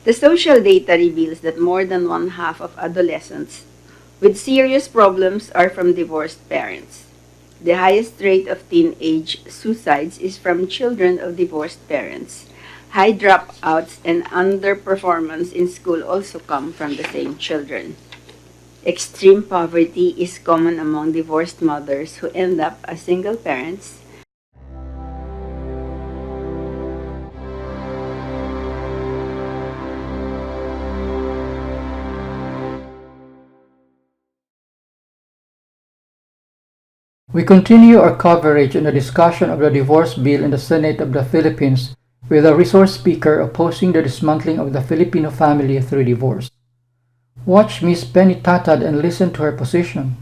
The social data reveals that more than one-half of adolescents with serious problems are from divorced parents. The highest rate of teenage suicides is from children of divorced parents. High dropouts and underperformance in school also come from the same children. Extreme poverty is common among divorced mothers who end up as single parents. We continue our coverage on the discussion of the divorce bill in the Senate of the Philippines with a resource speaker opposing the dismantling of the Filipino family through divorce. Watch Ms. Penny Tatad and listen to her position.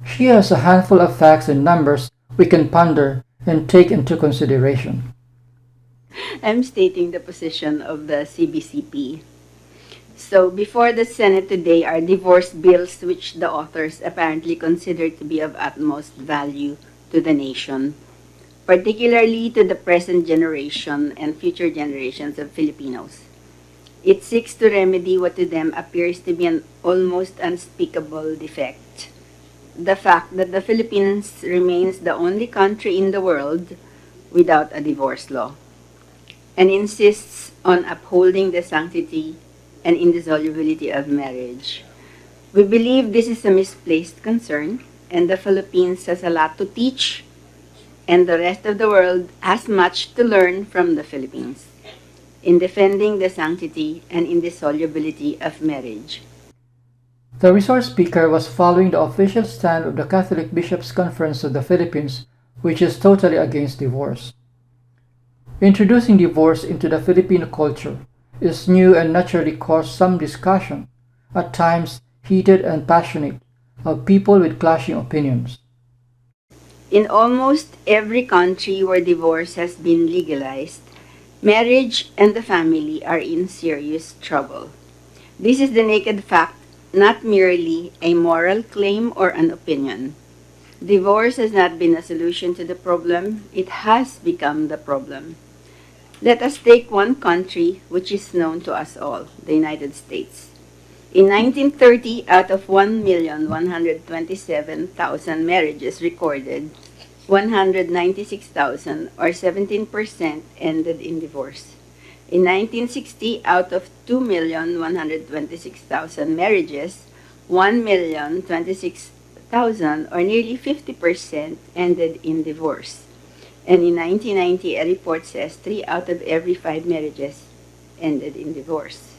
She has a handful of facts and numbers we can ponder and take into consideration. I'm stating the position of the CBCP. So before the Senate today are divorce bills which the authors apparently consider to be of utmost value to the nation, particularly to the present generation and future generations of Filipinos. It seeks to remedy what to them appears to be an almost unspeakable defect. The fact that the Philippines remains the only country in the world without a divorce law, and insists on upholding the sanctity and indissolubility of marriage. We believe this is a misplaced concern, and the Philippines has a lot to teach, and the rest of the world has much to learn from the Philippines in defending the sanctity and indissolubility of marriage. The resource speaker was following the official stand of the Catholic Bishops' Conference of the Philippines, which is totally against divorce. Introducing divorce into the Filipino culture is new and naturally caused some discussion, at times heated and passionate, of people with clashing opinions. In almost every country where divorce has been legalized, marriage and the family are in serious trouble. This is the naked fact, not merely a moral claim or an opinion. Divorce has not been a solution to the problem, it has become the problem. Let us take one country which is known to us all, the United States. In 1930, out of 1,127,000 marriages recorded, 196,000 or 17% ended in divorce. In 1960, out of 2,126,000 marriages, 1,026,000 or nearly 50% ended in divorce. And in 1990, a report says 3 out of every 5 marriages ended in divorce.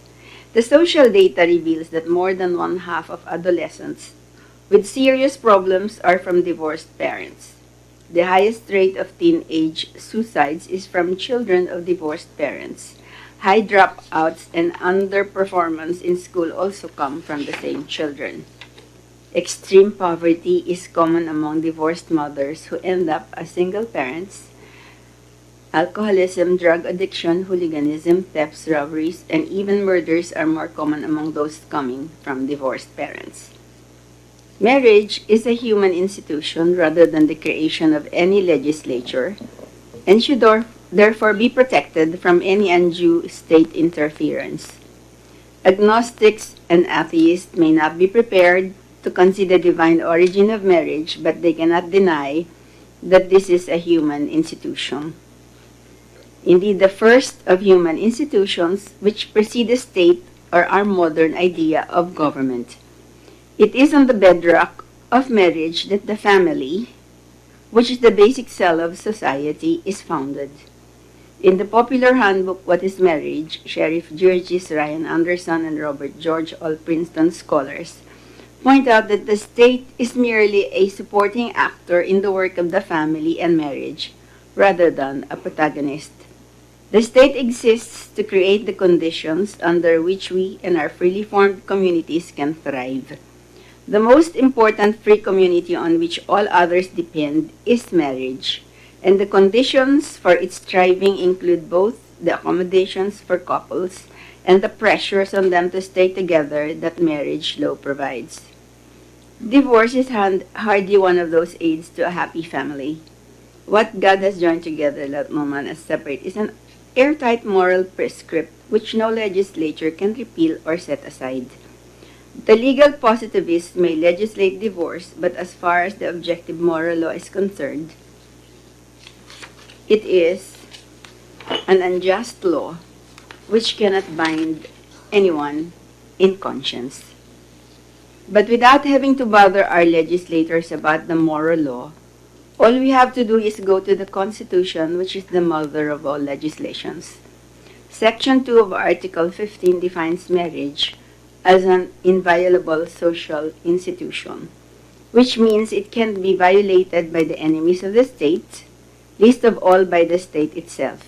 The social data reveals that more than one-half of adolescents with serious problems are from divorced parents. The highest rate of teenage suicides is from children of divorced parents. High dropouts and underperformance in school also come from the same children. Extreme poverty is common among divorced mothers who end up as single parents. Alcoholism, drug addiction, hooliganism, thefts, robberies, and even murders are more common among those coming from divorced parents. Marriage is a human institution rather than the creation of any legislature, and should therefore be protected from any undue state interference. Agnostics and atheists may not be prepared to consider the divine origin of marriage, but they cannot deny that this is a human institution. Indeed, the first of human institutions which precede the state or our modern idea of government. It is on the bedrock of marriage that the family, which is the basic cell of society, is founded. In the popular handbook, What is Marriage? Sheriff Georges, Ryan Anderson, and Robert George, all Princeton scholars, point out that the state is merely a supporting actor in the work of the family and marriage, rather than a protagonist. The state exists to create the conditions under which we and our freely formed communities can thrive. The most important free community on which all others depend is marriage, and the conditions for its thriving include both the accommodations for couples and the pressures on them to stay together that marriage law provides. Divorce is hardly one of those aids to a happy family. What God has joined together, let no man separate, is an airtight moral prescript which no legislature can repeal or set aside. The legal positivists may legislate divorce, but as far as the objective moral law is concerned, it is an unjust law which cannot bind anyone in conscience. But without having to bother our legislators about the moral law, all we have to do is go to the Constitution, which is the mother of all legislations. Section 2 of Article 15 defines marriage as an inviolable social institution, which means it can be violated by the enemies of the state, least of all by the state itself.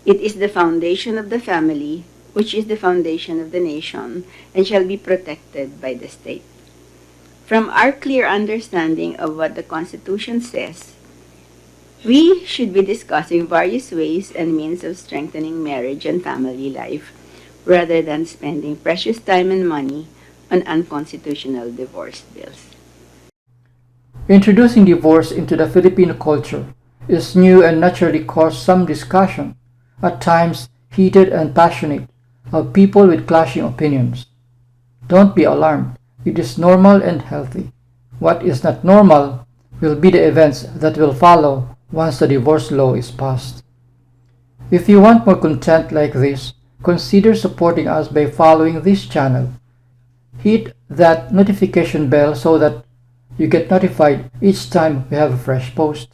It is the foundation of the family, which is the foundation of the nation, and shall be protected by the state. From our clear understanding of what the Constitution says, we should be discussing various ways and means of strengthening marriage and family life, rather than spending precious time and money on unconstitutional divorce bills. Introducing divorce into the Filipino culture is new and naturally caused some discussion, at times heated and passionate, of people with clashing opinions. Don't be alarmed. It is normal and healthy. What is not normal will be the events that will follow once the divorce law is passed. If you want more content like this, consider supporting us by following this channel. Hit that notification bell so that you get notified each time we have a fresh post.